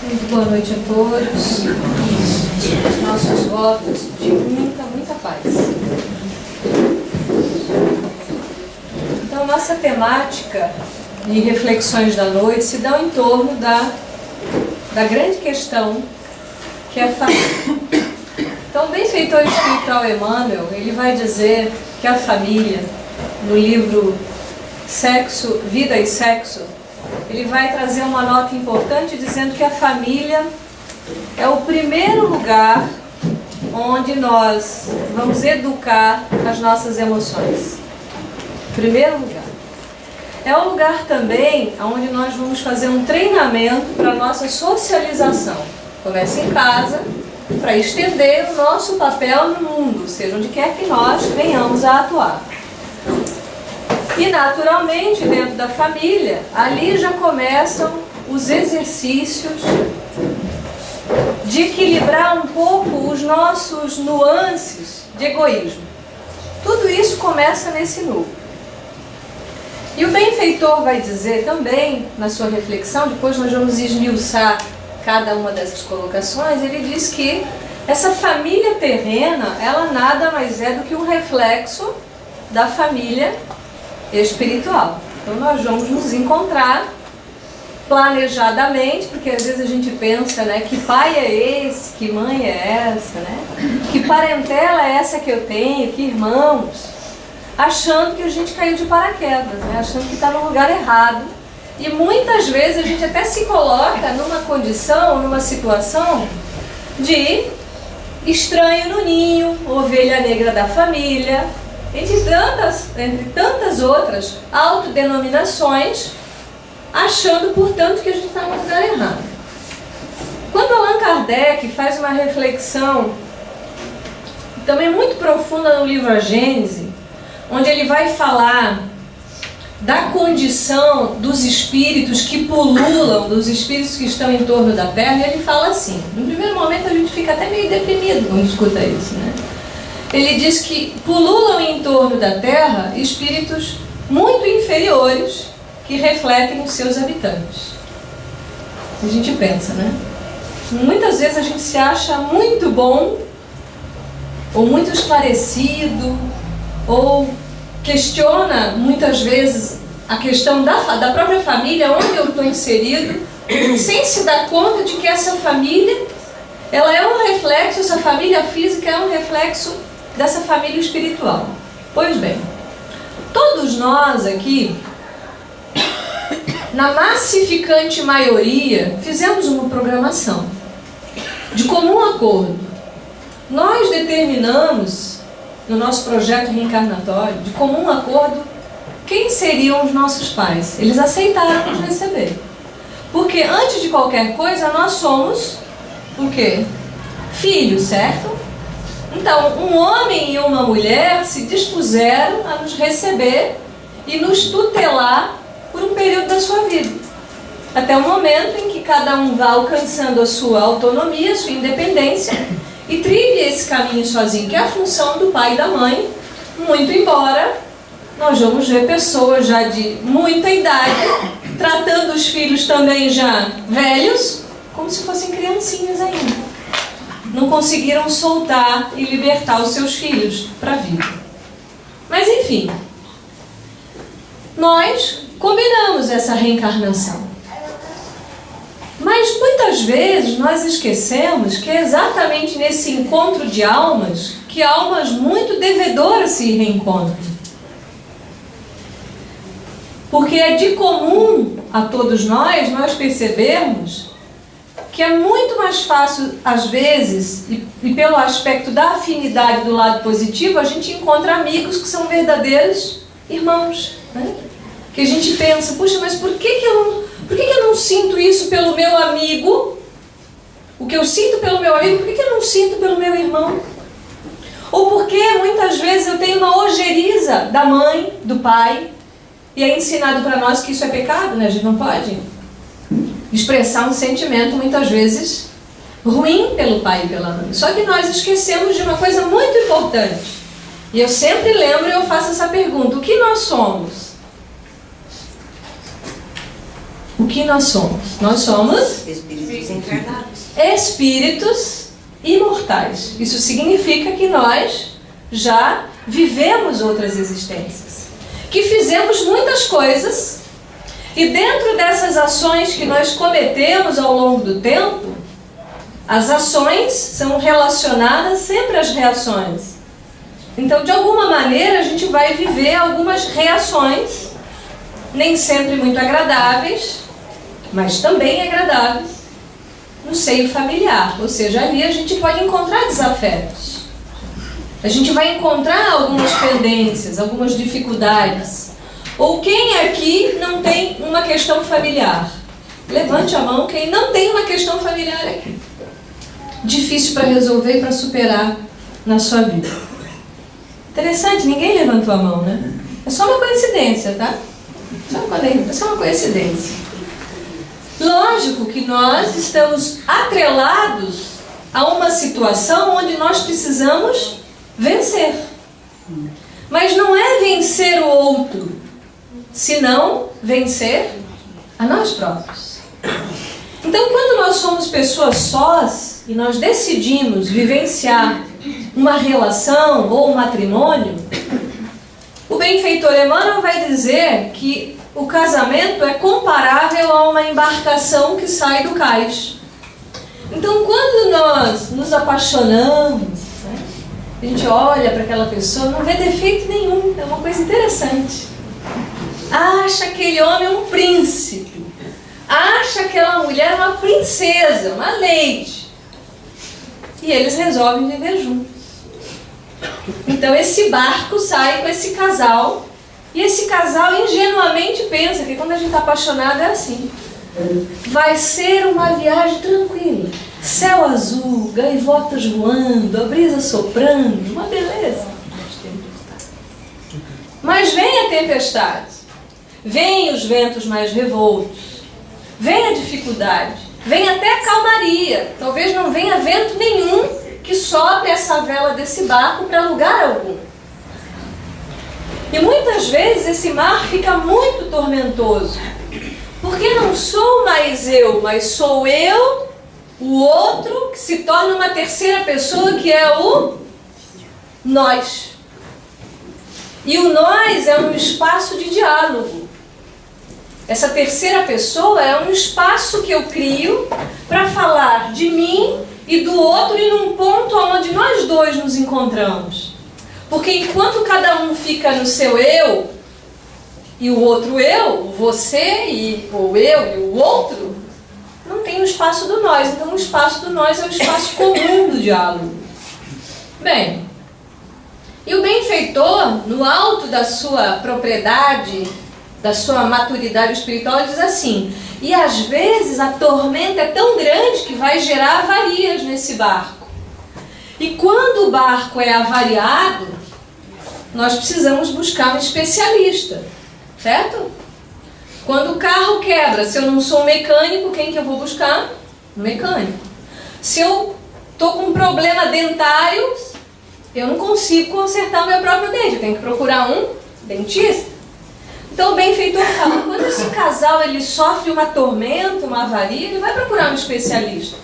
Muito boa noite a todos. Os nossos votos de muita paz. Então, nossa temática e reflexões da noite se dão em torno da grande questão que é a família. Então, o benfeitor espiritual Emmanuel, ele vai dizer que a família, no livro Sexo, Vida e Sexo, ele vai trazer uma nota importante dizendo que a família é o primeiro lugar onde nós vamos educar as nossas emoções. Primeiro lugar. É o lugar também onde nós vamos fazer um treinamento para a nossa socialização. Começa em casa, para estender o nosso papel no mundo, seja onde quer que nós venhamos a atuar. E naturalmente, dentro da família, ali já começam os exercícios de equilibrar um pouco os nossos nuances de egoísmo. Tudo isso começa nesse núcleo. E o benfeitor vai dizer também, na sua reflexão, depois nós vamos esmiuçar cada uma dessas colocações, ele diz que essa família terrena, ela nada mais é do que um reflexo da família espiritual. Então nós vamos nos encontrar planejadamente, porque às vezes a gente pensa, né, que pai é esse, que mãe é essa, né? Que parentela é essa que eu tenho, que irmãos, achando que a gente caiu de paraquedas, né? Achando que está no lugar errado. E muitas vezes a gente até se coloca numa condição, numa situação de estranho no ninho, ovelha negra da família, entre tantas outras autodenominações, achando, portanto, que a gente está no lugar errado. Quando Allan Kardec faz uma reflexão também muito profunda no livro A Gênese, onde ele vai falar da condição dos espíritos que pululam, dos espíritos que estão em torno da Terra, ele fala assim, no primeiro momento a gente fica até meio deprimido quando escuta isso, né? Ele diz que pululam em torno da Terra espíritos muito inferiores que refletem os seus habitantes. A gente pensa, né? Muitas vezes a gente se acha muito bom, ou muito esclarecido, ou questiona muitas vezes a questão da própria família, onde eu estou inserido, sem se dar conta de que essa família, ela é um reflexo, essa família física é um reflexo dessa família espiritual. Pois bem, todos nós aqui, na massificante maioria, fizemos uma programação de comum acordo. Nós determinamos, no nosso projeto reencarnatório, de comum acordo, quem seriam os nossos pais. Eles aceitaram nos receber. Porque antes de qualquer coisa, nós somos o quê? Filhos, certo? Então, um homem e uma mulher se dispuseram a nos receber e nos tutelar por um período da sua vida. Até o momento em que cada um vá alcançando a sua autonomia, a sua independência e trilhe esse caminho sozinho, que é a função do pai e da mãe, muito embora nós vamos ver pessoas já de muita idade tratando os filhos também já velhos como se fossem criancinhas ainda. Não conseguiram soltar e libertar os seus filhos para a vida. Mas enfim, nós combinamos essa reencarnação. Mas muitas vezes nós esquecemos que é exatamente nesse encontro de almas que almas muito devedoras se reencontram. Porque é de comum a todos nós percebermos que é muito mais fácil, às vezes, e pelo aspecto da afinidade do lado positivo, a gente encontra amigos que são verdadeiros irmãos, né? Que a gente pensa, puxa, mas por que eu não sinto isso pelo meu amigo? O que eu sinto pelo meu amigo, por que eu não sinto pelo meu irmão? Ou porque muitas vezes eu tenho uma ojeriza da mãe, do pai, e é ensinado para nós que isso é pecado, né? A gente não pode expressar um sentimento muitas vezes ruim pelo pai e pela mãe. Só que nós esquecemos de uma coisa muito importante. E eu sempre lembro e eu faço essa pergunta: o que nós somos? O que nós somos? Nós somos espíritos encarnados. Espíritos imortais. Isso significa que nós já vivemos outras existências, que fizemos muitas coisas, e dentro dessas ações que nós cometemos ao longo do tempo, as ações são relacionadas sempre às reações. Então, de alguma maneira, a gente vai viver algumas reações, nem sempre muito agradáveis, mas também agradáveis, no seio familiar. Ou seja, ali a gente pode encontrar desafetos. A gente vai encontrar algumas pendências, algumas dificuldades. Ou quem aqui não tem uma questão familiar? Levante a mão quem não tem uma questão familiar aqui. Difícil para resolver e para superar na sua vida. Interessante, ninguém levantou a mão, né? É só uma coincidência, tá? É só uma coincidência. Lógico que nós estamos atrelados a uma situação onde nós precisamos vencer. Mas não é vencer o outro, senão vencer a nós próprios. Então, quando nós somos pessoas sós e nós decidimos vivenciar uma relação ou um matrimônio, o benfeitor Emmanuel vai dizer que o casamento é comparável a uma embarcação que sai do cais. Então, quando nós nos apaixonamos, né, a gente olha para aquela pessoa, não vê defeito nenhum, é uma coisa interessante. Acha aquele homem um príncipe, acha aquela mulher uma princesa, uma lady. E eles resolvem viver juntos. Então esse barco sai com esse casal, e esse casal ingenuamente pensa que quando a gente está apaixonado é assim. Vai ser uma viagem tranquila, céu azul, gaivotas voando, a brisa soprando, uma beleza. Mas vem a tempestade, vem os ventos mais revoltos, vem a dificuldade, vem até a calmaria. Talvez não venha vento nenhum que sopre essa vela desse barco para lugar algum. E muitas vezes esse mar fica muito tormentoso, porque não sou mais eu, mas sou eu, o outro, que se torna uma terceira pessoa, que é o nós. E o nós é um espaço de diálogo. Essa terceira pessoa é um espaço que eu crio para falar de mim e do outro, e num ponto onde nós dois nos encontramos. Porque enquanto cada um fica no seu eu, e o outro eu, você e o eu e o outro, não tem o espaço do nós. Então o espaço do nós é o espaço comum do diálogo. Bem, e o benfeitor, no alto da sua propriedade, da sua maturidade espiritual, ele diz assim: e às vezes a tormenta é tão grande que vai gerar avarias nesse barco. E quando o barco é avariado, nós precisamos buscar um especialista, certo? Quando o carro quebra, se eu não sou um mecânico, quem que eu vou buscar? Um mecânico. Se eu estou com um problema dentário, eu não consigo consertar o meu próprio dente, eu tenho que procurar um dentista. Então o benfeitor fala, quando esse casal ele sofre uma tormenta, uma avaria, ele vai procurar um especialista.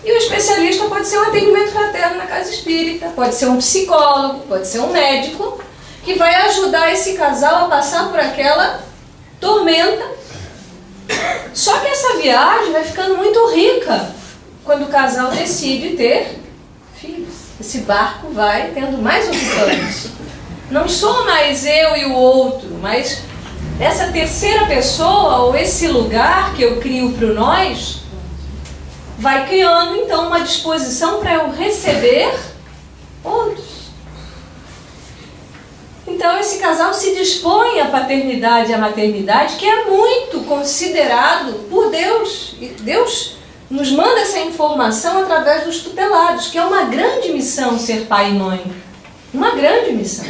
E o especialista pode ser um atendimento fraterno na casa espírita, pode ser um psicólogo, pode ser um médico, que vai ajudar esse casal a passar por aquela tormenta. Só que essa viagem vai ficando muito rica quando o casal decide ter filhos. Esse barco vai tendo mais ocupantes. Não sou mais eu e o outro, mas essa terceira pessoa, ou esse lugar que eu crio para o nós, vai criando então uma disposição para eu receber outros. Então esse casal se dispõe à paternidade e à maternidade, que é muito considerado por Deus. E Deus nos manda essa informação através dos tutelados, que é uma grande missão ser pai e mãe. Uma grande missão.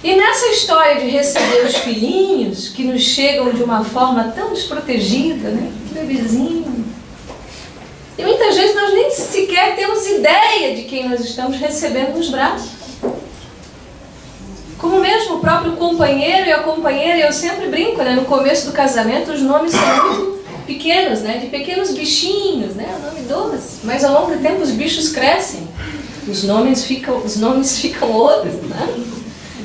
E nessa história de receber os filhinhos, que nos chegam de uma forma tão desprotegida, né? Bebezinho. E muitas vezes nós nem sequer temos ideia de quem nós estamos recebendo nos braços. Como mesmo o próprio companheiro e a companheira. Eu sempre brinco, né? No começo do casamento os nomes são muito pequenos, né? De pequenos bichinhos, né? O nome doce. Mas ao longo do tempo os bichos crescem. Os nomes ficam outros, né?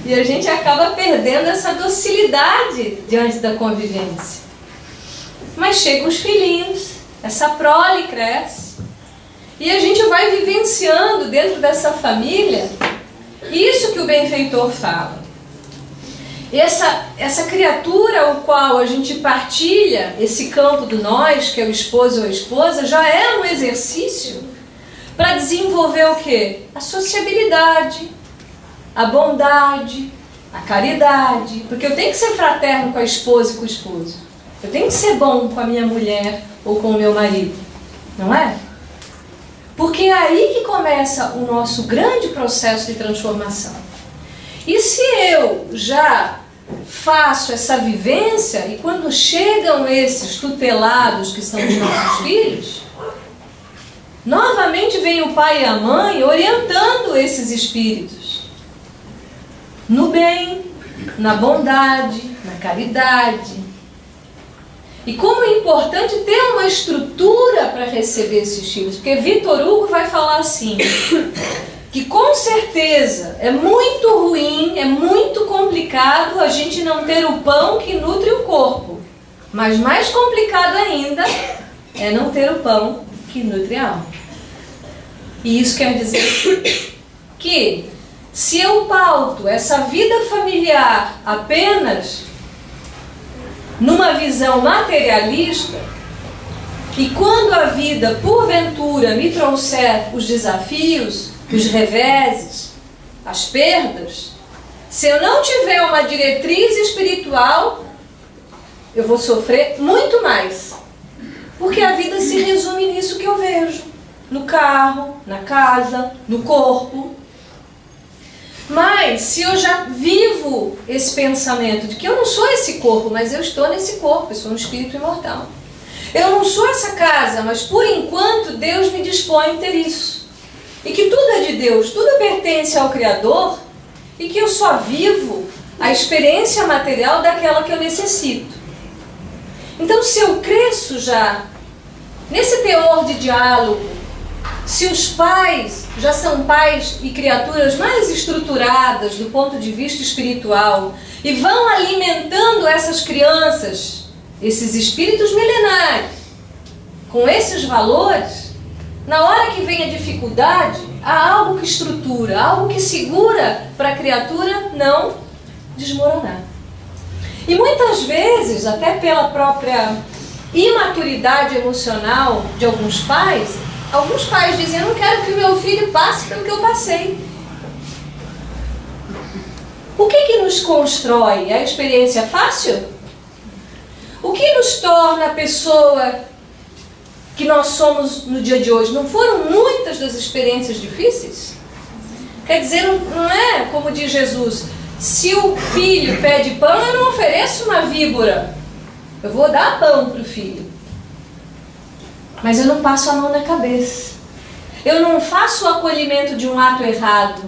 E a gente acaba perdendo essa docilidade diante da convivência. Mas chegam os filhinhos, essa prole cresce, e a gente vai vivenciando dentro dessa família isso que o benfeitor fala. Essa criatura ao qual a gente partilha esse campo do nós, que é o esposo ou a esposa, já é um exercício para desenvolver o quê? A sociabilidade, a bondade, a caridade. Porque eu tenho que ser fraterno com a esposa e com o esposo. Eu tenho que ser bom com a minha mulher ou com o meu marido. Não é? Porque é aí que começa o nosso grande processo de transformação. E se eu já faço essa vivência, e quando chegam esses tutelados que são os nossos filhos, novamente vem o pai e a mãe orientando esses espíritos no bem, na bondade, na caridade. E como é importante ter uma estrutura para receber esses filhos, porque Vitor Hugo vai falar assim, que com certeza é muito ruim, é muito complicado a gente não ter o pão que nutre o corpo, mas mais complicado ainda é não ter o pão que nutre a alma. E isso quer dizer que se eu pauto essa vida familiar apenas numa visão materialista, e quando a vida porventura me trouxer os desafios, os reveses, as perdas, se eu não tiver uma diretriz espiritual, eu vou sofrer muito mais. Porque a vida se resume nisso que eu vejo. No carro, na casa, no corpo. Mas se eu já vivo esse pensamento de que eu não sou esse corpo, mas eu estou nesse corpo, eu sou um espírito imortal. Eu não sou essa casa, mas por enquanto Deus me dispõe a ter isso. E que tudo é de Deus, tudo pertence ao Criador, e que eu só vivo a experiência material daquela que eu necessito. Então, se eu cresço já nesse teor de diálogo, se os pais já são pais e criaturas mais estruturadas do ponto de vista espiritual e vão alimentando essas crianças, esses espíritos milenares, com esses valores, na hora que vem a dificuldade, há algo que estrutura, algo que segura para a criatura não desmoronar. E muitas vezes, até pela própria imaturidade emocional de alguns pais dizem, eu não quero que o meu filho passe pelo que eu passei. O que nos constrói? A experiência fácil? O que nos torna a pessoa que nós somos no dia de hoje? Não foram muitas das experiências difíceis? Quer dizer, não é como diz Jesus, se o filho pede pão, eu não ofereço uma víbora. Eu vou dar pão para o filho. Mas eu não passo a mão na cabeça. Eu não faço o acolhimento de um ato errado.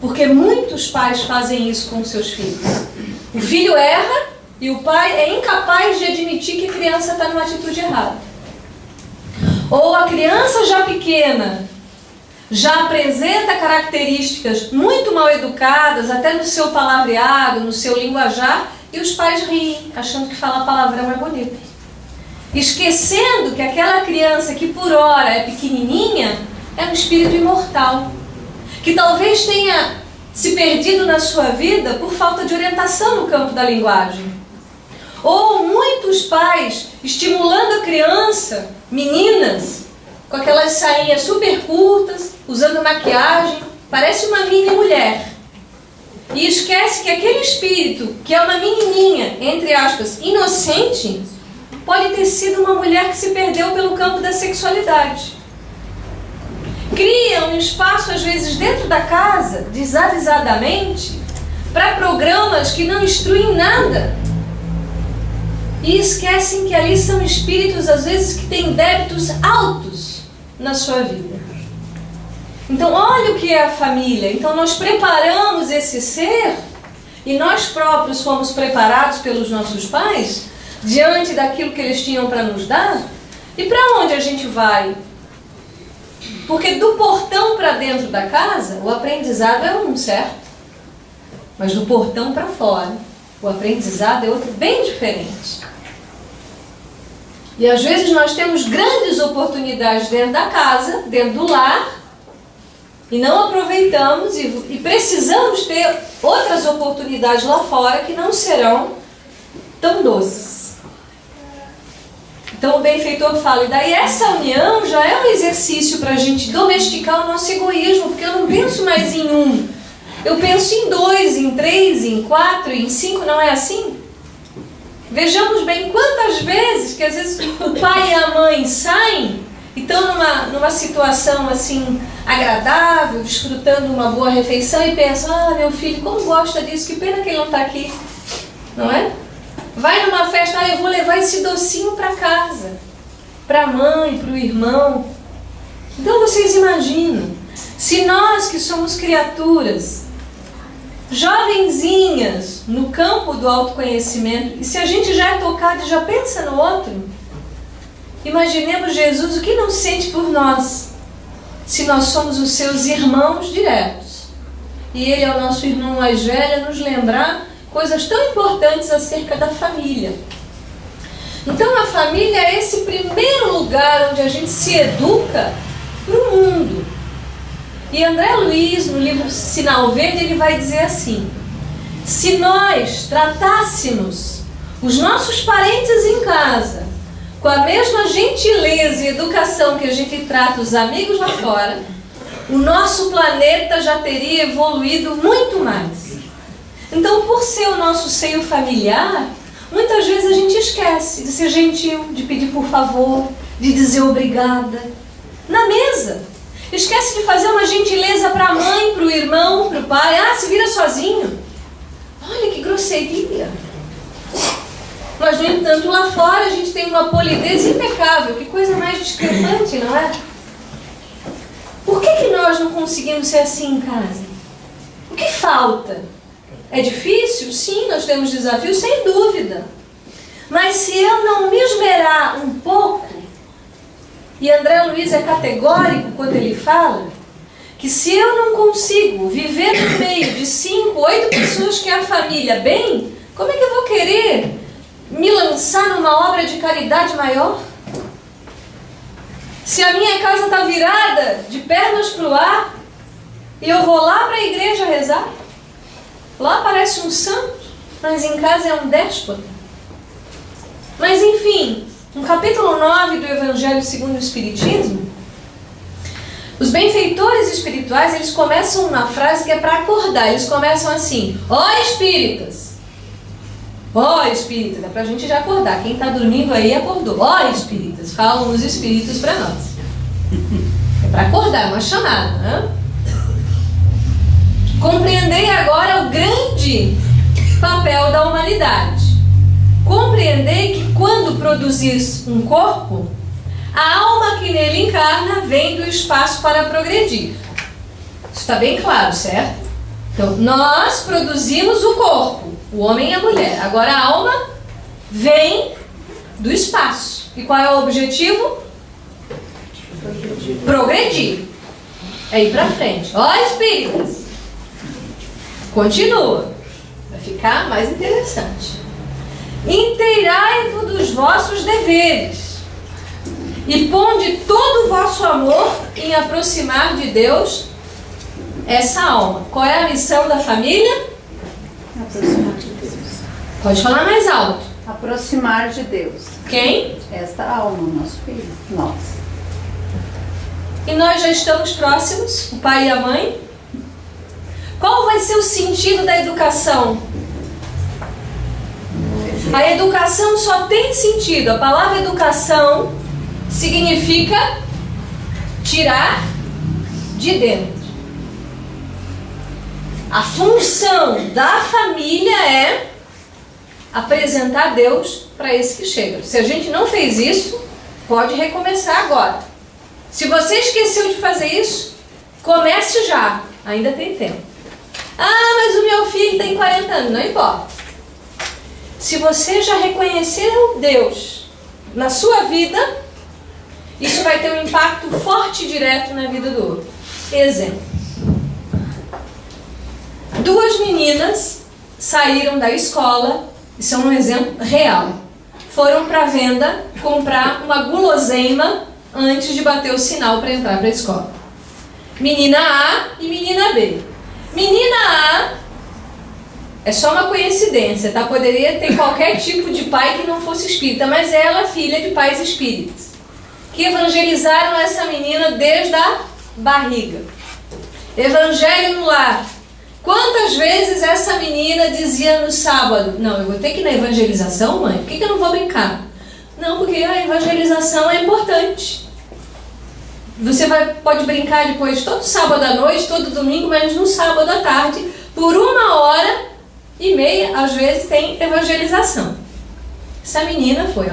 Porque muitos pais fazem isso com seus filhos. O filho erra e o pai é incapaz de admitir que a criança está numa atitude errada. Ou a criança já pequena já apresenta características muito mal educadas, até no seu palavreado, no seu linguajar, e os pais riem, achando que falar palavrão é bonito. Esquecendo que aquela criança que por hora é pequenininha é um espírito imortal, que talvez tenha se perdido na sua vida por falta de orientação no campo da linguagem. Ou muitos pais estimulando a criança, meninas, com aquelas sainhas super curtas, usando maquiagem, parece uma mini mulher. E esquece que aquele espírito, que é uma menininha, entre aspas, inocente, pode ter sido uma mulher que se perdeu pelo campo da sexualidade. Cria um espaço, às vezes, dentro da casa, desavisadamente, para programas que não instruem nada. E esquecem que ali são espíritos, às vezes, que têm débitos altos na sua vida. Então, olha o que é a família. Então, nós preparamos esse ser e nós próprios fomos preparados pelos nossos pais, diante daquilo que eles tinham para nos dar, e para onde a gente vai? Porque do portão para dentro da casa, o aprendizado é um, certo? Mas do portão para fora, o aprendizado é outro bem diferente. E às vezes nós temos grandes oportunidades dentro da casa, dentro do lar, e não aproveitamos e precisamos ter outras oportunidades lá fora que não serão tão doces. Então o benfeitor fala, e daí essa união já é um exercício para a gente domesticar o nosso egoísmo, porque eu não penso mais em um, eu penso em 2, em 3, em 4, em 5, não é assim? Vejamos bem quantas vezes que às vezes o pai e a mãe saem e estão numa situação assim agradável, desfrutando uma boa refeição e pensam, meu filho, como gosta disso, que pena que ele não está aqui, não é? Vai numa festa, eu vou levar esse docinho para casa, para a mãe, para o irmão. Então vocês imaginam, se nós que somos criaturas, jovenzinhas no campo do autoconhecimento, e se a gente já é tocado e já pensa no outro, imaginemos Jesus, o que não sente por nós, se nós somos os seus irmãos diretos. E ele é o nosso irmão mais velho, a nos lembrar coisas tão importantes acerca da família. Então a família é esse primeiro lugar onde a gente se educa para o mundo. E André Luiz, no livro Sinal Verde, ele vai dizer assim, se nós tratássemos os nossos parentes em casa com a mesma gentileza e educação que a gente trata os amigos lá fora, o nosso planeta já teria evoluído muito mais. Então, por ser o nosso seio familiar, muitas vezes a gente esquece de ser gentil, de pedir por favor, de dizer obrigada. Na mesa, esquece de fazer uma gentileza para a mãe, para o irmão, para o pai. Se vira sozinho. Olha que grosseria. Mas, no entanto, lá fora a gente tem uma polidez impecável. Que coisa mais discrepante, não é? Por que nós não conseguimos ser assim em casa? O que falta? É difícil? Sim, nós temos desafios, sem dúvida. Mas se eu não me esmerar um pouco, e André Luiz é categórico quando ele fala, que se eu não consigo viver no meio de 5, 8 pessoas que é a família bem, como é que eu vou querer me lançar numa obra de caridade maior? Se a minha casa está virada de pernas para o ar, e eu vou lá para a igreja rezar, lá parece um santo, mas em casa é um déspota. Mas enfim, no capítulo 9 do Evangelho segundo o Espiritismo, os benfeitores espirituais, eles começam uma frase que é para acordar. Eles começam assim, ó espíritas, é para a gente já acordar. Quem está dormindo aí acordou. Ó espíritas, falam os espíritos para nós. É para acordar, é uma chamada, né? Compreendei agora o grande papel da humanidade. Compreendei que quando produzis um corpo, a alma que nele encarna vem do espaço para progredir. Isso está bem claro, certo? Então, nós produzimos o corpo, o homem e a mulher. Agora a alma vem do espaço. E qual é o objetivo? Progredir. É ir para frente. Ó, espíritas! Continua, vai ficar mais interessante. Inteirai-vos dos vossos deveres e ponde todo o vosso amor em aproximar de Deus essa alma. Qual é a missão da família? Aproximar de Deus. Pode falar mais alto. Aproximar de Deus. Quem? Esta alma, nosso filho, nós. E nós já estamos próximos, o pai e a mãe. Qual vai ser o sentido da educação? A educação só tem sentido. A palavra educação significa tirar de dentro. A função da família é apresentar Deus para esse que chega. Se a gente não fez isso, pode recomeçar agora. Se você esqueceu de fazer isso, comece já. Ainda tem tempo. Mas o meu filho tem 40 anos, não importa. Se você já reconheceu Deus na sua vida, isso vai ter um impacto forte e direto na vida do outro. Exemplo. 2 meninas saíram da escola, isso é um exemplo real. Foram para a venda comprar uma guloseima antes de bater o sinal para entrar para a escola. Menina A e menina B. Menina A é só uma coincidência, tá? Poderia ter qualquer tipo de pai que não fosse espírita, mas ela é filha de pais espíritas, que evangelizaram essa menina desde a barriga. Evangelho no lar. Quantas vezes essa menina dizia no sábado: não, eu vou ter que ir na evangelização, mãe? Por que eu não vou brincar? Não, porque a evangelização é importante. Você pode brincar depois todo sábado à noite, todo domingo, mas no sábado à tarde, por 1h30, às vezes tem evangelização. Essa menina foi.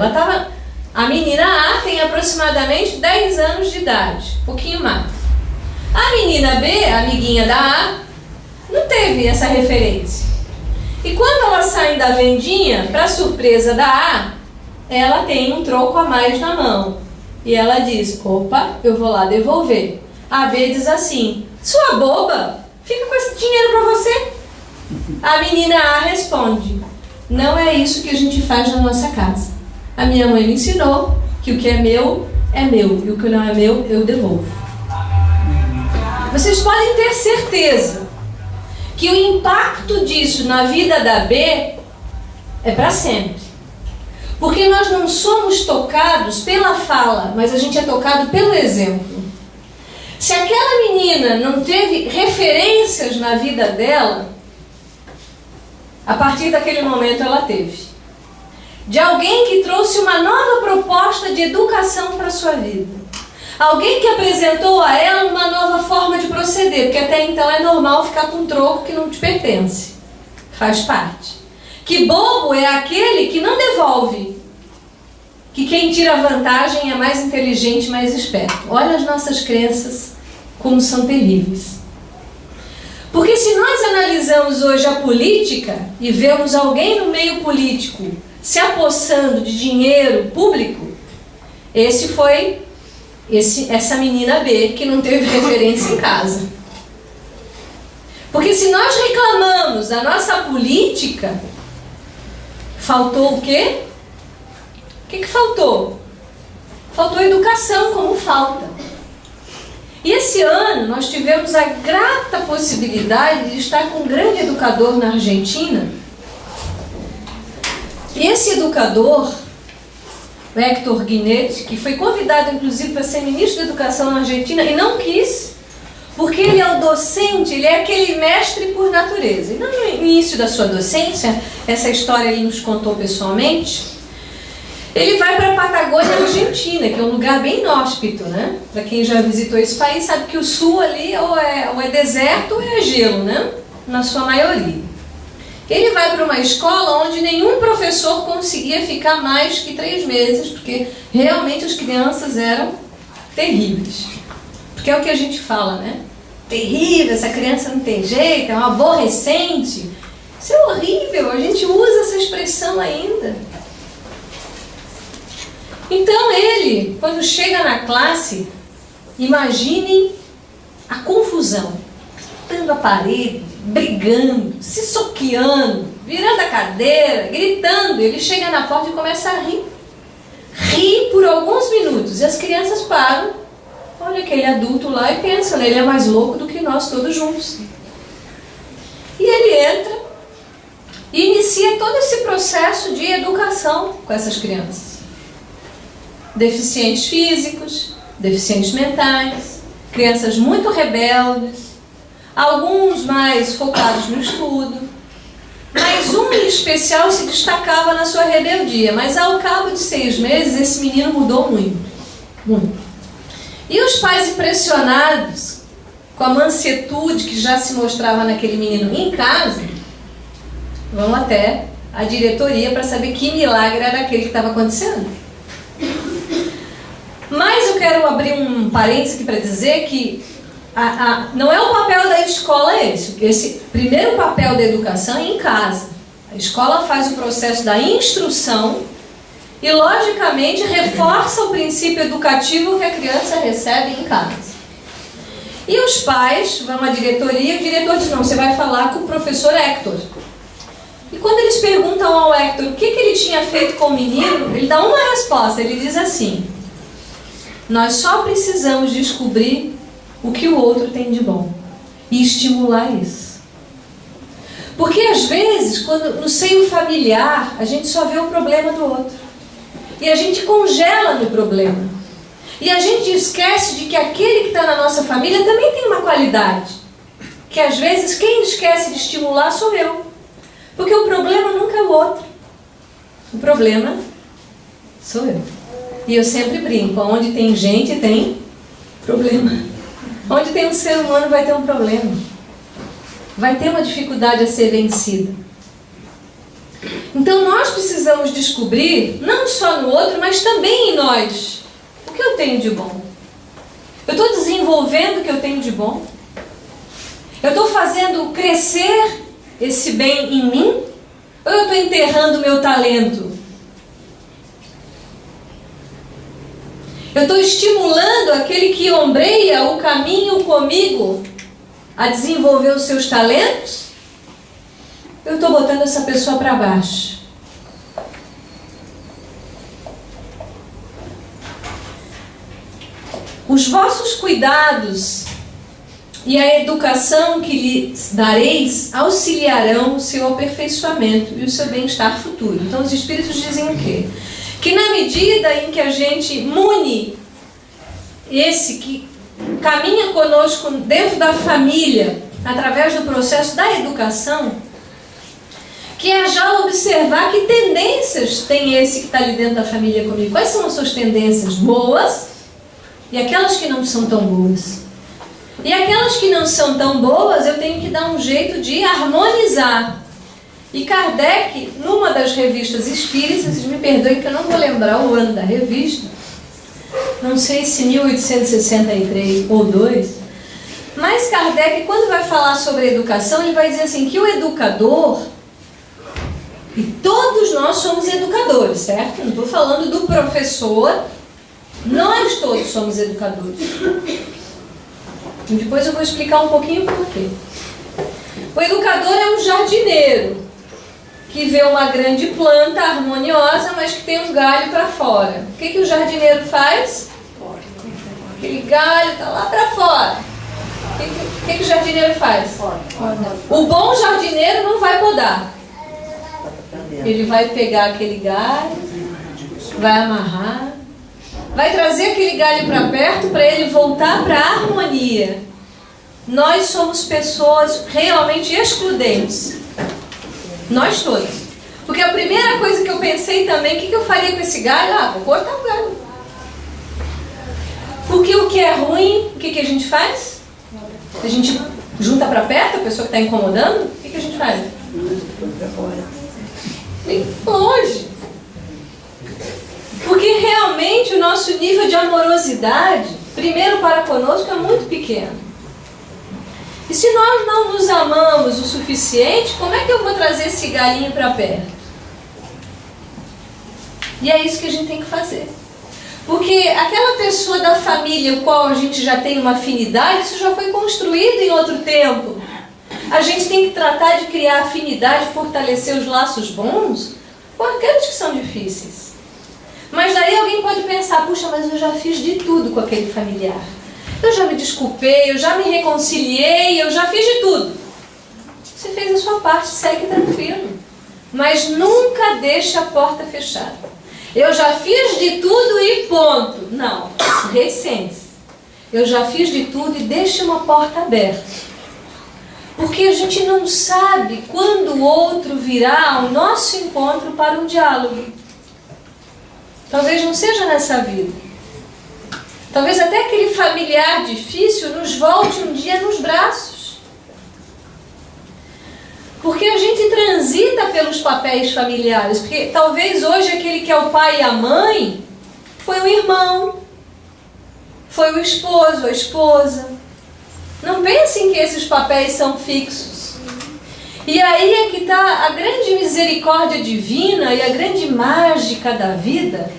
A menina A tem aproximadamente 10 anos de idade, um pouquinho mais. A menina B, a amiguinha da A, não teve essa referência. E quando elas saem da vendinha, para surpresa da A, ela tem um troco a mais na mão. E ela diz: opa, eu vou lá devolver. A B diz assim: sua boba, fica com esse dinheiro para você. A menina A responde: não é isso que a gente faz na nossa casa. A minha mãe me ensinou que o que é meu, e o que não é meu, eu devolvo. Vocês podem ter certeza que o impacto disso na vida da B é para sempre. Porque nós não somos tocados pela fala, mas a gente é tocado pelo exemplo. Se aquela menina não teve referências na vida dela, a partir daquele momento ela teve. De alguém que trouxe uma nova proposta de educação para a sua vida. Alguém que apresentou a ela uma nova forma de proceder, porque até então é normal ficar com um troco que não te pertence. Faz parte. Que bobo é aquele que não devolve. Que quem tira vantagem é mais inteligente, mais esperto. Olha as nossas crenças como são terríveis. Porque se nós analisamos hoje a política e vemos alguém no meio político se apossando de dinheiro público, essa menina B que não teve referência em casa. Porque se nós reclamamos da nossa política, faltou o quê? O que faltou? Faltou educação, como falta. E esse ano nós tivemos a grata possibilidade de estar com um grande educador na Argentina. E esse educador, o Héctor Guinetti, que foi convidado inclusive para ser ministro da Educação na Argentina e não quis, porque ele é o docente, ele é aquele mestre por natureza. E no início da sua docência, essa história ele nos contou pessoalmente, ele vai para a Patagônia Argentina, que é um lugar bem inóspito, né? Para quem já visitou esse país sabe que o sul ali ou é deserto ou é gelo, né? Na sua maioria. Ele vai para uma escola onde nenhum professor conseguia ficar mais que 3 meses, porque realmente as crianças eram terríveis. Porque é o que a gente fala, né? Terrível, essa criança não tem jeito, é uma aborrecente. Isso é horrível, a gente usa essa expressão ainda. Então ele, quando chega na classe, imaginem a confusão. Batendo a parede, brigando, se soqueando, virando a cadeira, gritando. Ele chega na porta e começa a rir. Ri por alguns minutos e as crianças param. Olha aquele adulto lá e pensam, né? Ele é mais louco do que nós todos juntos. E ele entra e inicia todo esse processo de educação com essas crianças. Deficientes físicos, deficientes mentais, crianças muito rebeldes, alguns mais focados no estudo, mas um em especial se destacava na sua rebeldia, mas ao cabo de 6 meses esse menino mudou muito, muito. E os pais impressionados com a mansietude que já se mostrava naquele menino em casa, vão até a diretoria para saber que milagre era aquele que estava acontecendo. Mas eu quero abrir um parênteses aqui para dizer que não é o papel da escola esse. Esse primeiro papel da educação é em casa. A escola faz o processo da instrução e, logicamente, reforça o princípio educativo que a criança recebe em casa. E os pais vão à diretoria, o diretor diz, não, você vai falar com o professor Hector. E quando eles perguntam ao Hector o que ele tinha feito com o menino, ele dá uma resposta, ele diz assim: nós só precisamos descobrir o que o outro tem de bom e estimular isso. Porque às vezes, quando no seio familiar, a gente só vê o problema do outro. E a gente congela no problema. E a gente esquece de que aquele que está na nossa família também tem uma qualidade. Que às vezes quem esquece de estimular sou eu. Porque o problema nunca é o outro. O problema sou eu. E eu sempre brinco, onde tem gente tem problema. Onde tem um ser humano vai ter um problema. Vai ter uma dificuldade a ser vencida. Então nós precisamos descobrir, não só no outro, mas também em nós, o que eu tenho de bom. Eu estou desenvolvendo o que eu tenho de bom? Eu estou fazendo crescer esse bem em mim? Ou eu estou enterrando o meu talento? Eu estou estimulando aquele que ombreia o caminho comigo a desenvolver os seus talentos? Eu estou botando essa pessoa para baixo. Os vossos cuidados e a educação que lhes dareis auxiliarão o seu aperfeiçoamento e o seu bem-estar futuro. Então os Espíritos dizem o quê? Que na medida em que a gente mune esse que caminha conosco dentro da família, através do processo da educação, que é já observar que tendências tem esse que está ali dentro da família comigo. Quais são as suas tendências boas e aquelas que não são tão boas? E aquelas que não são tão boas, eu tenho que dar um jeito de harmonizar. E Kardec, numa das revistas espíritas, vocês me perdoem que eu não vou lembrar o ano da revista, não sei se 1863 ou 2, mas Kardec, quando vai falar sobre educação, ele vai dizer assim, que o educador, e todos nós somos educadores, certo? Não estou falando do professor, nós todos somos educadores. E depois eu vou explicar um pouquinho por quê. O educador é um jardineiro que vê uma grande planta harmoniosa, mas que tem um galho para fora. O que o jardineiro faz? Aquele galho está lá para fora. O que o jardineiro faz? O bom jardineiro não vai podar. Ele vai pegar aquele galho, vai amarrar, vai trazer aquele galho para perto para ele voltar para a harmonia. Nós somos pessoas realmente excludentes. Nós todos. Porque a primeira coisa que eu pensei também, o que eu faria com esse galho? Vou cortar o galho. Porque o que é ruim, o que a gente faz? A gente junta para perto a pessoa que está incomodando? O que a gente faz? Bem longe. Porque realmente o nosso nível de amorosidade, primeiro para conosco, é muito pequeno. E se nós não nos amamos o suficiente, como é que eu vou trazer esse galinho para perto? E é isso que a gente tem que fazer. Porque aquela pessoa da família com a qual a gente já tem uma afinidade, isso já foi construído em outro tempo. A gente tem que tratar de criar afinidade, fortalecer os laços bons com aqueles que são difíceis. Mas daí alguém pode pensar, puxa, mas eu já fiz de tudo com aquele familiar. Eu já me desculpei, eu já me reconciliei, eu já fiz de tudo. Você fez a sua parte, segue tranquilo. Mas nunca deixe a porta fechada. Eu já fiz de tudo e ponto. Não, recente. Eu já fiz de tudo e deixe uma porta aberta. Porque a gente não sabe quando o outro virá ao nosso encontro para um diálogo. Talvez não seja nessa vida. Talvez até aquele familiar difícil nos volte um dia nos braços. Porque a gente transita pelos papéis familiares. Porque talvez hoje aquele que é o pai e a mãe foi o irmão, foi o esposo, a esposa, Não pensem que esses papéis são fixos. E aí é que está a grande misericórdia divina e a grande mágica da vida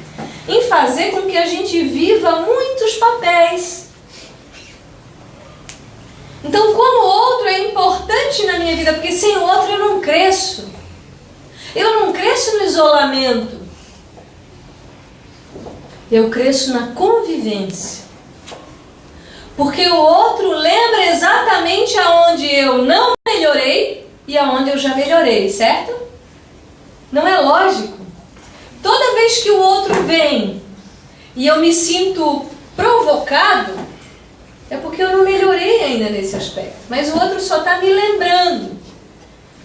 em fazer com que a gente viva muitos papéis. Então, como o outro é importante na minha vida, porque sem o outro eu não cresço. Eu não cresço no isolamento. Eu cresço na convivência. Porque o outro lembra exatamente aonde eu não melhorei e aonde eu já melhorei, certo? Não é lógico? Toda vez que o outro vem e eu me sinto provocado, é porque eu não melhorei ainda nesse aspecto. Mas o outro só está me lembrando.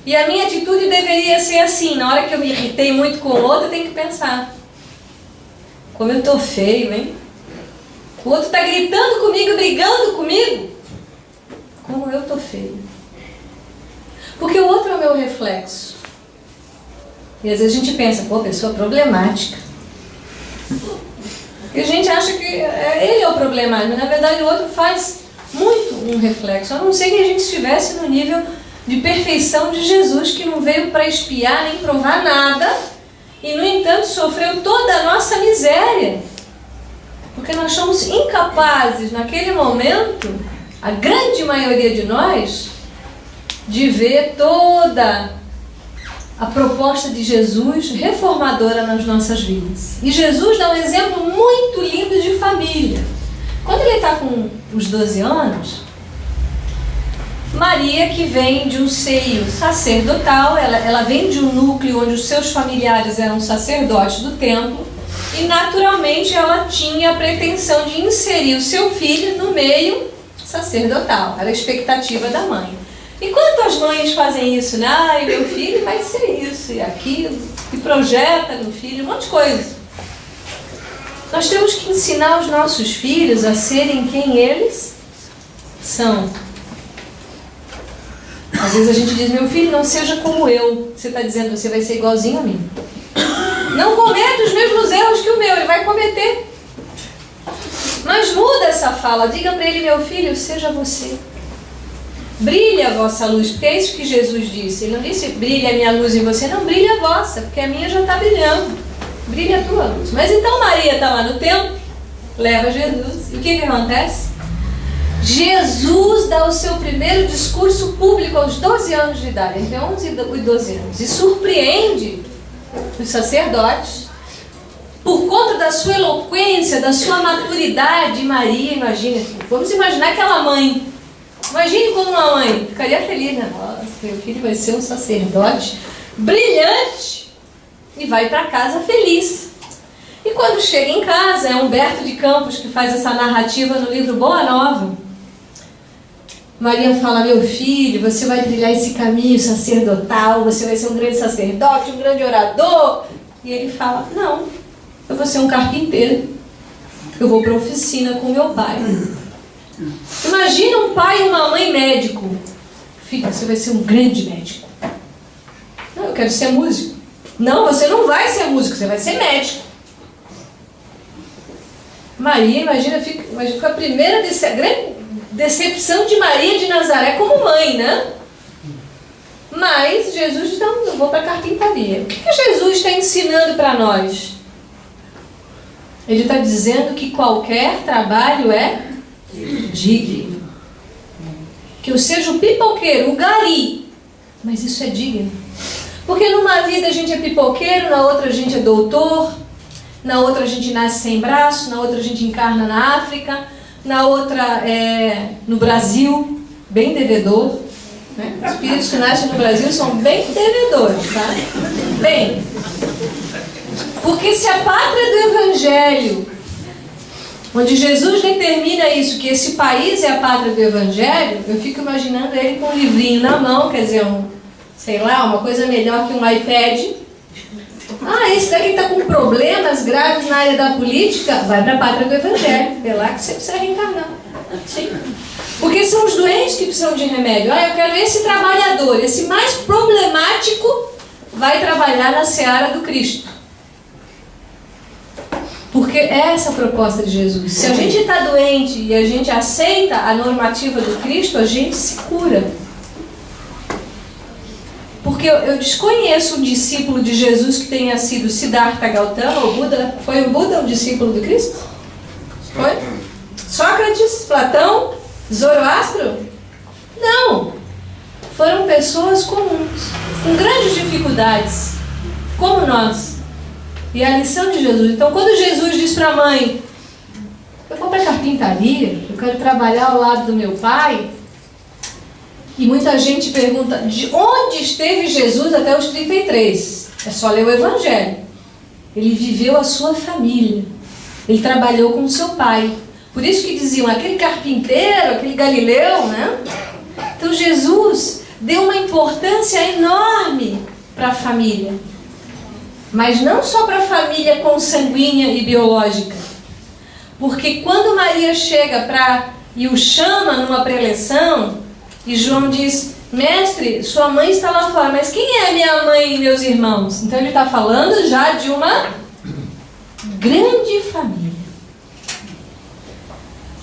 E a minha atitude deveria ser assim: na hora que eu me irritei muito com o outro, eu tenho que pensar: como eu estou feio, hein? O outro está gritando comigo, brigando comigo. Como eu estou feio. Porque o outro é o meu reflexo. E às vezes a gente pensa: pô, pessoa problemática. E a gente acha que ele é o problemático, mas na verdade o outro faz muito um reflexo. A não ser que a gente estivesse no nível de perfeição de Jesus, que não veio para espiar nem provar nada, e no entanto sofreu toda a nossa miséria. Porque nós somos incapazes naquele momento, a grande maioria de nós, de ver toda a proposta de Jesus reformadora nas nossas vidas. E Jesus dá um exemplo muito lindo de família. Quando ele está com os 12 anos, Maria, que vem de um seio sacerdotal, ela vem de um núcleo onde os seus familiares eram sacerdotes do templo, e naturalmente ela tinha a pretensão de inserir o seu filho no meio sacerdotal. Era a expectativa da mãe. E quantas mães fazem isso, né? Ai, meu filho vai ser isso e aquilo, e projeta no filho um monte de coisa. Nós temos que ensinar os nossos filhos a serem quem eles são. Às vezes a gente diz: meu filho, não seja como eu. Você está dizendo: você vai ser igualzinho a mim. Não cometa os mesmos erros que o meu, ele vai cometer. Mas muda essa fala, diga para ele: meu filho, seja você. Brilhe a vossa luz, porque é isso que Jesus disse. Ele não disse: brilhe a minha luz em você, não, brilhe a vossa, porque a minha já está brilhando. Brilhe a tua luz. Mas então Maria está lá no templo, leva Jesus, e o que acontece? Jesus dá o seu primeiro discurso público aos 12 anos de idade, entre 11 e 12 anos, e surpreende os sacerdotes por conta da sua eloquência, da sua maturidade. Maria, imagina, vamos imaginar aquela mãe. Imagine como uma mãe ficaria feliz, né? Nossa, meu filho vai ser um sacerdote brilhante e vai para casa feliz. E quando chega em casa, é Humberto de Campos que faz essa narrativa no livro Boa Nova. Maria fala: meu filho, você vai trilhar esse caminho sacerdotal, você vai ser um grande sacerdote, um grande orador. E ele fala: não, eu vou ser um carpinteiro, eu vou para a oficina com meu pai. Imagina um pai e uma mãe médico. Filho, você vai ser um grande médico. Não, eu quero ser músico. Não, você não vai ser músico, você vai ser médico. Maria, imagina, fica a primeira grande decepção de Maria de Nazaré como mãe, né? Mas Jesus diz: não, eu vou para a carpintaria. O que Jesus está ensinando para nós? Ele está dizendo que qualquer trabalho é digno. Que eu seja o pipoqueiro, o gari, mas isso é digno. Porque numa vida a gente é pipoqueiro, na outra a gente é doutor, na outra a gente nasce sem braço, na outra a gente encarna na África, na outra é no Brasil, bem devedor, né? Os espíritos que nascem no Brasil são bem devedores, tá? Bem, porque se a pátria do Evangelho, onde Jesus determina isso, que esse país é a pátria do Evangelho, eu fico imaginando ele com um livrinho na mão, quer dizer, sei lá, uma coisa melhor que um iPad. Ah, esse daqui está com problemas graves na área da política, vai para a pátria do Evangelho, é lá que você precisa reencarnar. Sim. Porque são os doentes que precisam de remédio. Ah, eu quero esse trabalhador, esse mais problemático vai trabalhar na seara do Cristo. Porque é essa a proposta de Jesus. Se a gente está doente e a gente aceita a normativa do Cristo, a gente se cura. Porque eu desconheço um discípulo de Jesus que tenha sido Siddhartha Gautama, ou Buda. Foi o Buda um discípulo de Cristo? Foi? Sócrates? Platão? Zoroastro? Não. Foram pessoas comuns, com grandes dificuldades, como nós. E a lição de Jesus. Então, quando Jesus diz para a mãe: eu vou para a carpintaria, eu quero trabalhar ao lado do meu pai. E muita gente pergunta: de onde esteve Jesus até os 33? É só ler o Evangelho. Ele viveu a sua família. Ele trabalhou com o seu pai. Por isso que diziam, aquele carpinteiro, aquele Galileu, né? Então Jesus deu uma importância enorme para a família. Mas não só para a família consanguínea e biológica. Porque quando Maria chega e o chama numa preleção, e João diz: mestre, sua mãe está lá fora, mas quem é minha mãe e meus irmãos? Então ele está falando já de uma grande família.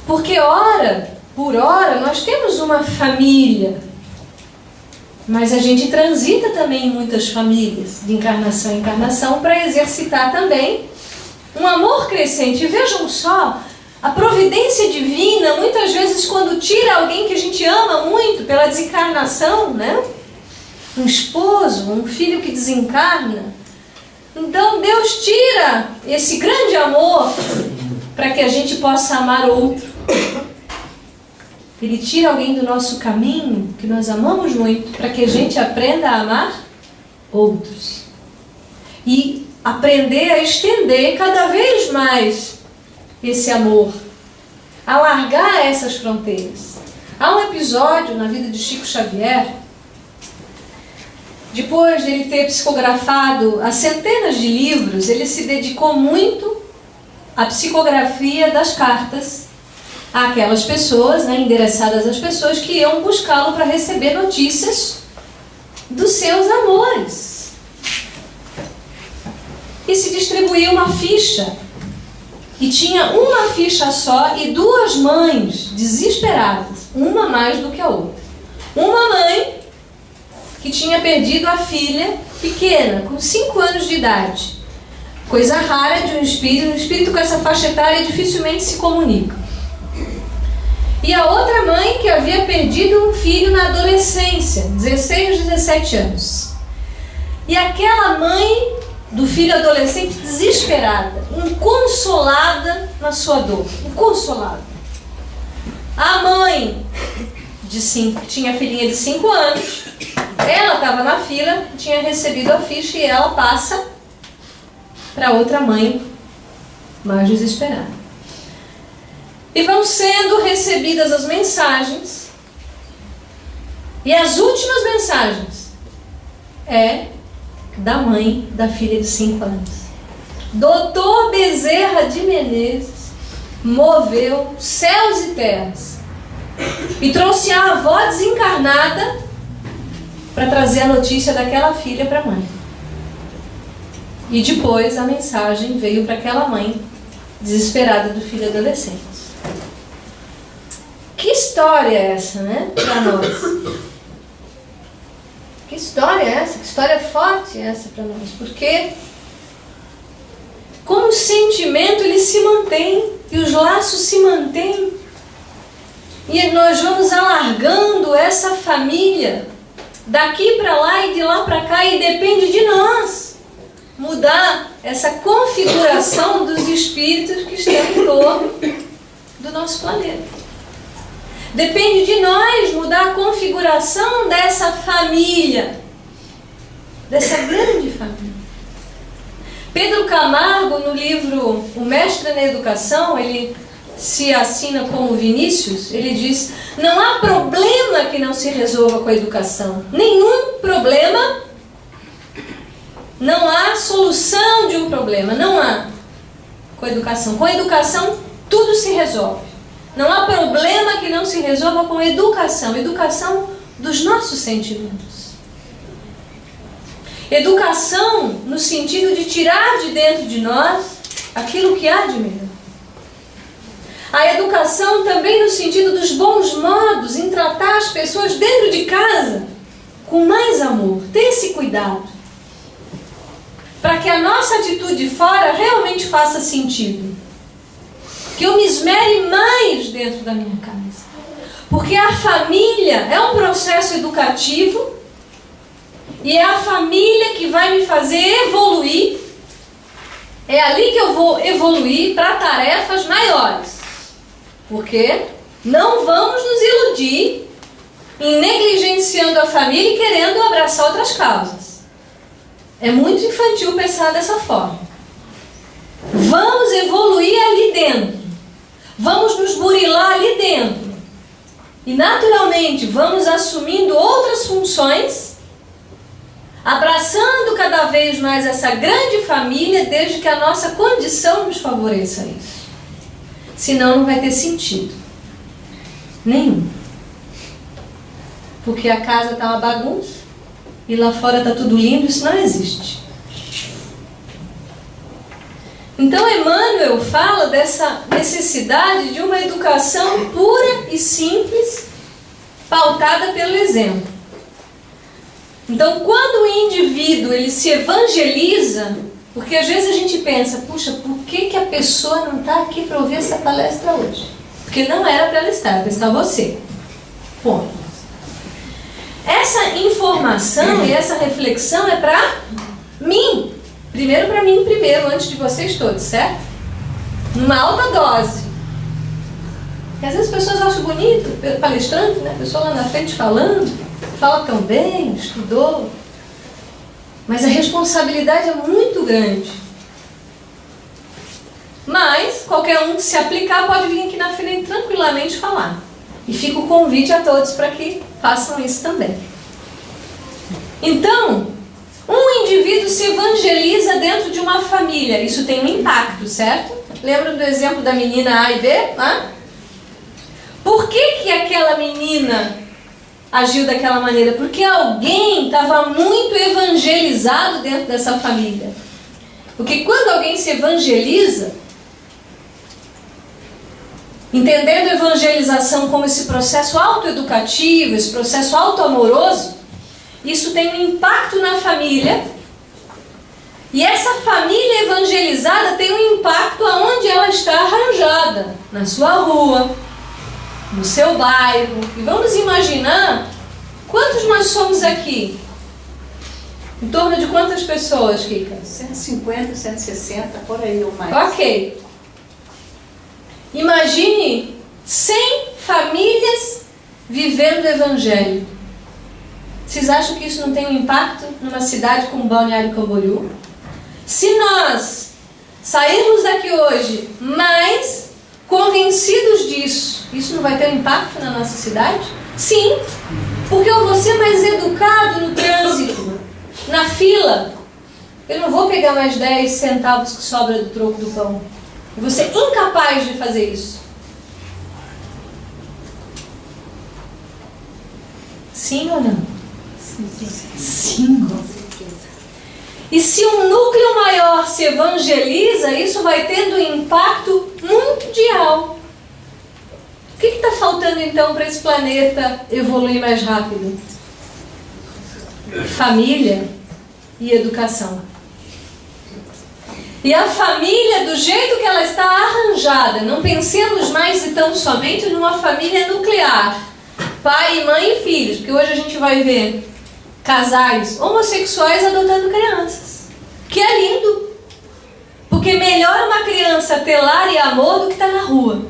Porque hora por hora nós temos uma família, mas a gente transita também em muitas famílias, de encarnação em encarnação, para exercitar também um amor crescente. E vejam só, a providência divina, muitas vezes quando tira alguém que a gente ama muito pela desencarnação, né? Um esposo, um filho que desencarna. Então Deus tira esse grande amor para que a gente possa amar outro. Ele tira alguém do nosso caminho, que nós amamos muito, para que a gente aprenda a amar outros. E aprender a estender cada vez mais esse amor, alargar essas fronteiras. Há um episódio na vida de Chico Xavier, depois de ele ter psicografado a centenas de livros, ele se dedicou muito à psicografia das cartas àquelas pessoas, né, endereçadas às pessoas que iam buscá-lo para receber notícias dos seus amores. E se distribuía uma ficha. E tinha uma ficha só e duas mães desesperadas, uma mais do que a outra. Uma mãe que tinha perdido a filha pequena, com 5 anos de idade. Coisa rara de um espírito com essa faixa etária dificilmente se comunica. E a outra mãe que havia perdido um filho na adolescência, 16, 17 anos. E aquela mãe do filho adolescente desesperada, inconsolada na sua dor, inconsolada. A mãe tinha a filhinha de 5 anos, ela estava na fila, tinha recebido a ficha e ela passa para outra mãe mais desesperada. E vão sendo recebidas as mensagens, e as últimas mensagens é da mãe da filha de 5 anos. Doutor Bezerra de Menezes moveu céus e terras e trouxe a avó desencarnada para trazer a notícia daquela filha para a mãe. E depois a mensagem veio para aquela mãe desesperada do filho adolescente. Que história é essa, né, para nós? Que história é essa? Que história forte é essa para nós? Porque como o sentimento ele se mantém e os laços se mantêm e nós vamos alargando essa família daqui para lá e de lá para cá, e depende de nós mudar essa configuração dos espíritos que estão em torno do nosso planeta. Depende de nós mudar a configuração dessa família, dessa grande família. Pedro Camargo, no livro O Mestre na Educação, ele se assina como Vinícius, ele diz: não há problema que não se resolva com a educação. Nenhum problema, não há solução de um problema, não há com a educação. Com a educação tudo se resolve. Não há problema que não se resolva com educação. Educação dos nossos sentimentos. Educação no sentido de tirar de dentro de nós aquilo que há de melhor. A educação também no sentido dos bons modos em tratar as pessoas dentro de casa com mais amor. Tenha esse cuidado, para que a nossa atitude fora realmente faça sentido. Que eu me esmere mais dentro da minha casa. Porque a família é um processo educativo e é a família que vai me fazer evoluir. É ali que eu vou evoluir para tarefas maiores. Porque não vamos nos iludir em negligenciando a família e querendo abraçar outras causas. É muito infantil pensar dessa forma. Vamos evoluir ali dentro. Vamos nos burilar ali dentro. E naturalmente vamos assumindo outras funções, abraçando cada vez mais essa grande família, desde que a nossa condição nos favoreça isso. Senão não vai ter sentido nenhum. Porque a casa está uma bagunça e lá fora está tudo lindo, isso não existe. Então Emmanuel fala dessa necessidade de uma educação pura e simples, pautada pelo exemplo. Então, quando o indivíduo ele se evangeliza, porque às vezes a gente pensa, puxa, por que a pessoa não está aqui para ouvir essa palestra hoje? Porque não era para ela estar, era para estar você. Ponto. Essa informação e essa reflexão é para mim. Primeiro para mim, primeiro, antes de vocês todos, certo? Numa alta dose. Porque às vezes as pessoas acham bonito, palestrante, né? A pessoa lá na frente falando, fala tão bem, estudou. Mas a responsabilidade é muito grande. Mas qualquer um que se aplicar pode vir aqui na frente tranquilamente falar. E fica o convite a todos para que façam isso também. Então, um indivíduo se evangeliza dentro de uma família. Isso tem um impacto, certo? Lembram do exemplo da menina A e B? Hã? Por que aquela menina agiu daquela maneira? Porque alguém estava muito evangelizado dentro dessa família. Porque quando alguém se evangeliza, entendendo a evangelização como esse processo autoeducativo, esse processo autoamoroso, isso tem um impacto na família. E essa família evangelizada tem um impacto aonde ela está arranjada. Na sua rua, no seu bairro. E vamos imaginar quantos nós somos aqui? Em torno de quantas pessoas, Kika? 150, 160, por aí ou mais. Ok. Imagine 100 famílias vivendo o Evangelho. Vocês acham que isso não tem um impacto numa cidade como Balneário Camboriú? Se nós sairmos daqui hoje mais convencidos disso, isso não vai ter um impacto na nossa cidade? Sim, porque eu vou ser mais educado no trânsito, na fila. Eu não vou pegar mais 10 centavos que sobra do troco do pão. Eu vou ser incapaz de fazer isso. Sim ou não? Sim. E se um núcleo maior se evangeliza, isso vai tendo um impacto mundial. O que está faltando então para esse planeta evoluir mais rápido? Família e educação. E a família, do jeito que ela está arranjada, não pensemos mais e tão somente numa família nuclear, pai, mãe e filhos, porque hoje a gente vai ver casais homossexuais adotando crianças, que é lindo, porque melhor uma criança ter lar e amor do que estar na rua.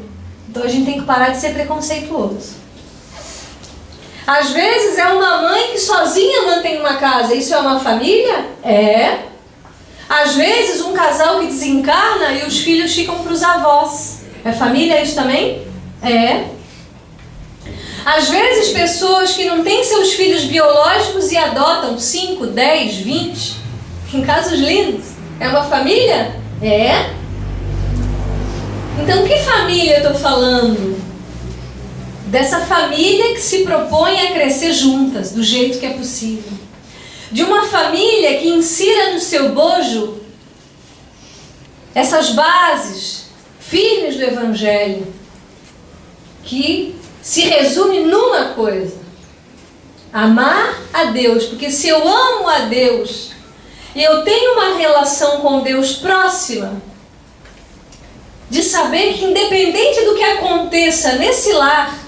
Então a gente tem que parar de ser preconceituoso. Às vezes é uma mãe que sozinha mantém uma casa, isso é uma família? É. Às vezes um casal que desencarna e os filhos ficam para os avós. É família isso também? É. Às vezes pessoas que não têm seus filhos biológicos e adotam 5, 10, 20, em casos lindos. É uma família? É. Então que família eu estou falando? Dessa família que se propõe a crescer juntas, do jeito que é possível. De uma família que insira no seu bojo essas bases firmes do Evangelho, que se resume numa coisa: amar a Deus. Porque se eu amo a Deus e eu tenho uma relação com Deus próxima, de saber que independente do que aconteça nesse lar,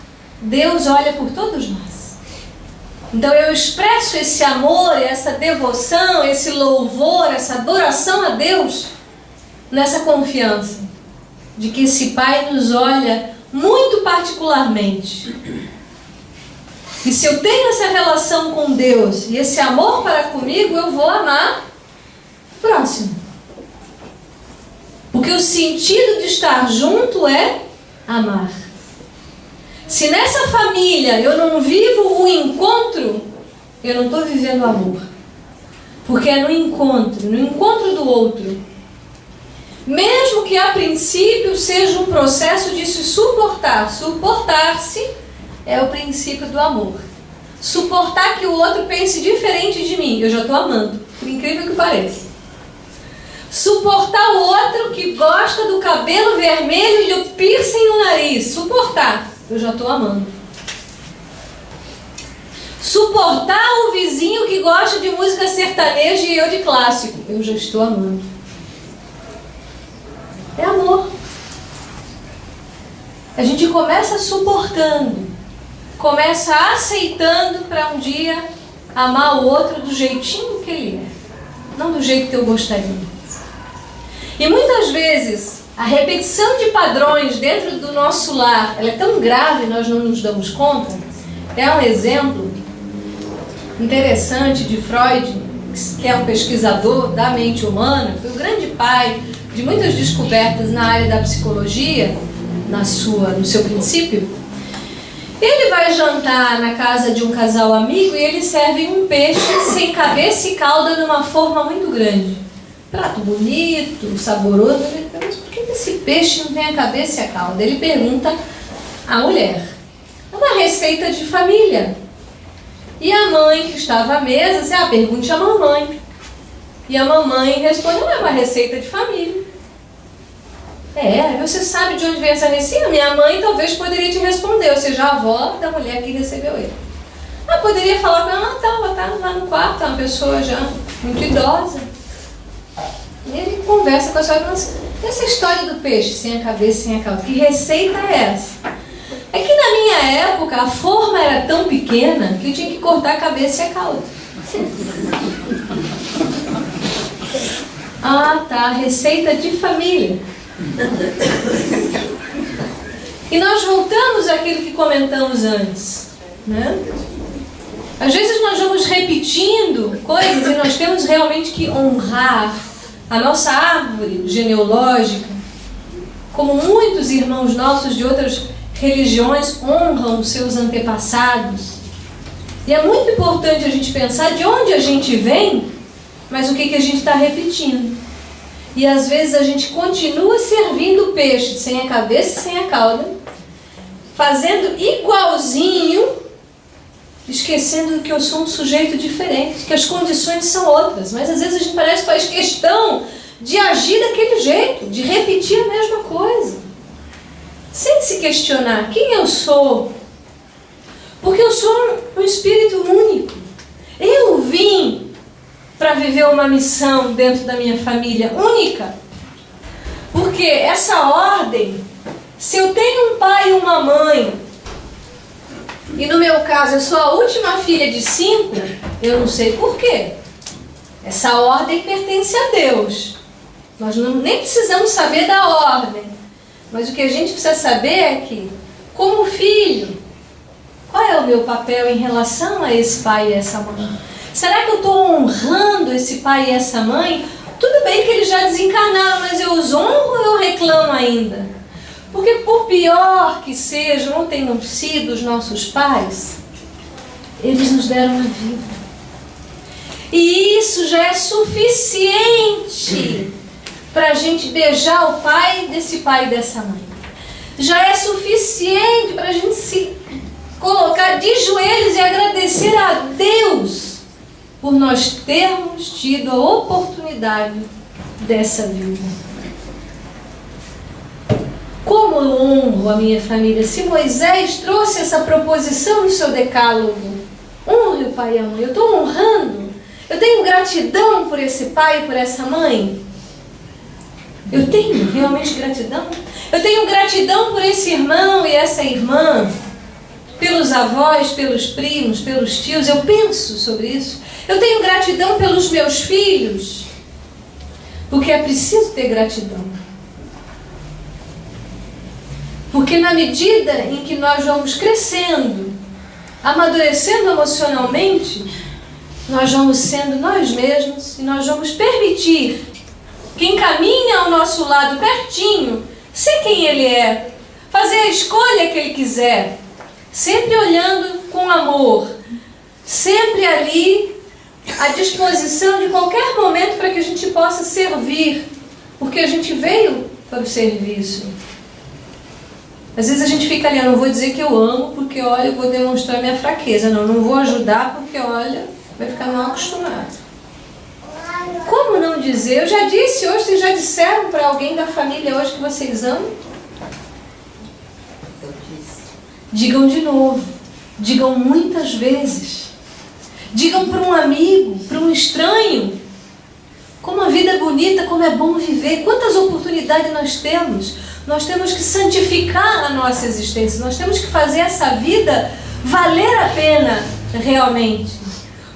Deus olha por todos nós. Então eu expresso esse amor, essa devoção, esse louvor, essa adoração a Deus nessa confiança de que esse Pai nos olha muito particularmente. E se eu tenho essa relação com Deus e esse amor para comigo, eu vou amar o próximo. Porque o sentido de estar junto é amar. Se nessa família eu não vivo o encontro, eu não estou vivendo o amor. Porque é no encontro do outro. Mesmo que a princípio seja um processo de se suportar. Suportar-se é o princípio do amor. Suportar que o outro pense diferente de mim, eu já estou amando, por incrível que pareça. Suportar o outro que gosta do cabelo vermelho e do piercing no nariz. Suportar, eu já estou amando. Suportar o vizinho que gosta de música sertaneja e eu de clássico. Eu já estou amando. É amor. A gente começa suportando, começa aceitando para um dia amar o outro do jeitinho que ele é, não do jeito que eu gostaria. E muitas vezes a repetição de padrões dentro do nosso lar, ela é tão grave e nós não nos damos conta. É um exemplo interessante de Freud, que é um pesquisador da mente humana, foi o grande pai de muitas descobertas na área da psicologia, no seu princípio. Ele vai jantar na casa de um casal amigo e ele serve um peixe sem cabeça e cauda numa forma muito grande. Prato bonito, saboroso. Ele pergunta, mas por que esse peixe não tem a cabeça e a cauda? Ele pergunta à mulher. É uma receita de família. E a mãe que estava à mesa disse, pergunte à mamãe. E a mamãe responde, não é uma receita de família. Você sabe de onde vem essa receita? Minha mãe talvez poderia te responder, ou seja, a avó da mulher que recebeu ele. Poderia falar com ela, tá lá no quarto, é uma pessoa já muito idosa. E ele conversa com a senhora e fala, essa história do peixe sem a cabeça e sem a cauda, que receita é essa? É que na minha época a forma era tão pequena que eu tinha que cortar a cabeça e a cauda. Receita de família. E nós voltamos àquilo que comentamos antes, né? Às vezes nós vamos repetindo coisas e nós temos realmente que honrar a nossa árvore genealógica, como muitos irmãos nossos de outras religiões honram os seus antepassados. E é muito importante a gente pensar de onde a gente vem, mas o que a gente está repetindo. E às vezes a gente continua servindo peixe sem a cabeça e sem a cauda, fazendo igualzinho, esquecendo que eu sou um sujeito diferente, que as condições são outras. Mas às vezes a gente parece que faz questão de agir daquele jeito, de repetir a mesma coisa, sem se questionar quem eu sou. Porque eu sou um espírito único. Eu vim para viver uma missão dentro da minha família única. Porque essa ordem, se eu tenho um pai e uma mãe, e no meu caso eu sou a última filha de 5, eu não sei por quê. Essa ordem pertence a Deus. Nós nem precisamos saber da ordem. Mas o que a gente precisa saber é que, como filho, qual é o meu papel em relação a esse pai e essa mãe? Será que eu estou honrando esse pai e essa mãe? Tudo bem que eles já desencarnaram, mas eu os honro ou eu reclamo ainda? Porque por pior que sejam ou tenham sido os nossos pais, eles nos deram a vida. E isso já é suficiente para a gente beijar o pai e dessa mãe. Já é suficiente para a gente se colocar de joelhos e agradecer a Deus por nós termos tido a oportunidade dessa vida. como eu honro a minha família? Se Moisés trouxe essa proposição no seu decálogo, honre o pai e a mãe, eu estou honrando? Eu tenho gratidão por esse pai e por essa mãe? Eu tenho realmente gratidão? Eu tenho gratidão por esse irmão e essa irmã, pelos avós, pelos primos, pelos tios, eu penso sobre isso. Eu tenho gratidão pelos meus filhos, porque é preciso ter gratidão. Porque na medida em que nós vamos crescendo, amadurecendo emocionalmente, nós vamos sendo nós mesmos e nós vamos permitir quem caminha ao nosso lado pertinho ser quem ele é, fazer a escolha que ele quiser, sempre olhando com amor, sempre ali à disposição de qualquer momento para que a gente possa servir, porque a gente veio para o serviço. Às vezes a gente fica ali, eu não vou dizer que eu amo, porque olha, eu vou demonstrar minha fraqueza, não vou ajudar, porque olha, vai ficar mal acostumado. Como não dizer? Eu já disse hoje, vocês já disseram para alguém da família hoje que vocês amam? Eu disse. Digam de novo, digam muitas vezes. Digam para um amigo, para um estranho. Como a vida é bonita, como é bom viver, quantas oportunidades nós temos. Nós temos que santificar a nossa existência, nós temos que fazer essa vida valer a pena realmente.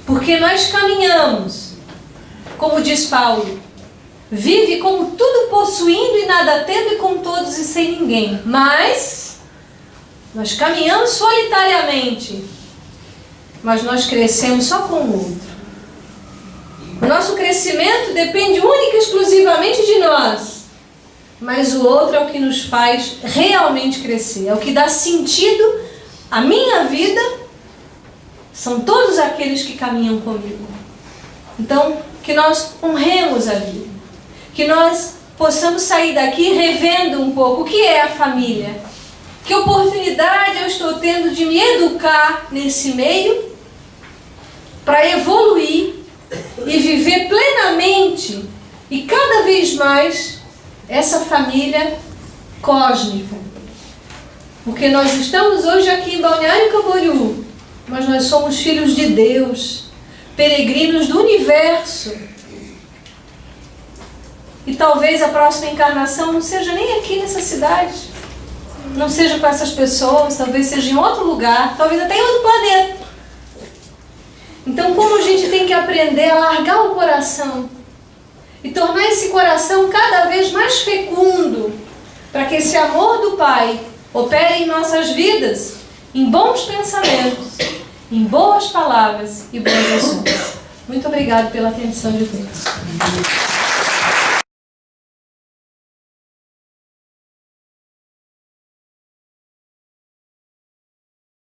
Porque nós caminhamos, como diz Paulo, vive como tudo possuindo e nada tendo e com todos e sem ninguém. Mas nós caminhamos solitariamente, mas nós crescemos só com o outro. O nosso crescimento depende única e exclusivamente de nós. Mas o outro é o que nos faz realmente crescer. É o que dá sentido à minha vida. São todos aqueles que caminham comigo. Então, que nós honremos a vida. Que nós possamos sair daqui revendo um pouco o que é a família. Que oportunidade eu estou tendo de me educar nesse meio para evoluir e viver plenamente e cada vez mais essa família cósmica. Porque nós estamos hoje aqui em Balneário Camboriú, mas nós somos filhos de Deus, peregrinos do universo. E talvez a próxima encarnação não seja nem aqui nessa cidade, não seja com essas pessoas, talvez seja em outro lugar, talvez até em outro planeta. Então, como a gente tem que aprender a largar o coração e tornar esse coração cada vez mais fecundo, para que esse amor do Pai opere em nossas vidas, em bons pensamentos, em boas palavras e boas ações. Muito obrigado pela atenção de todos.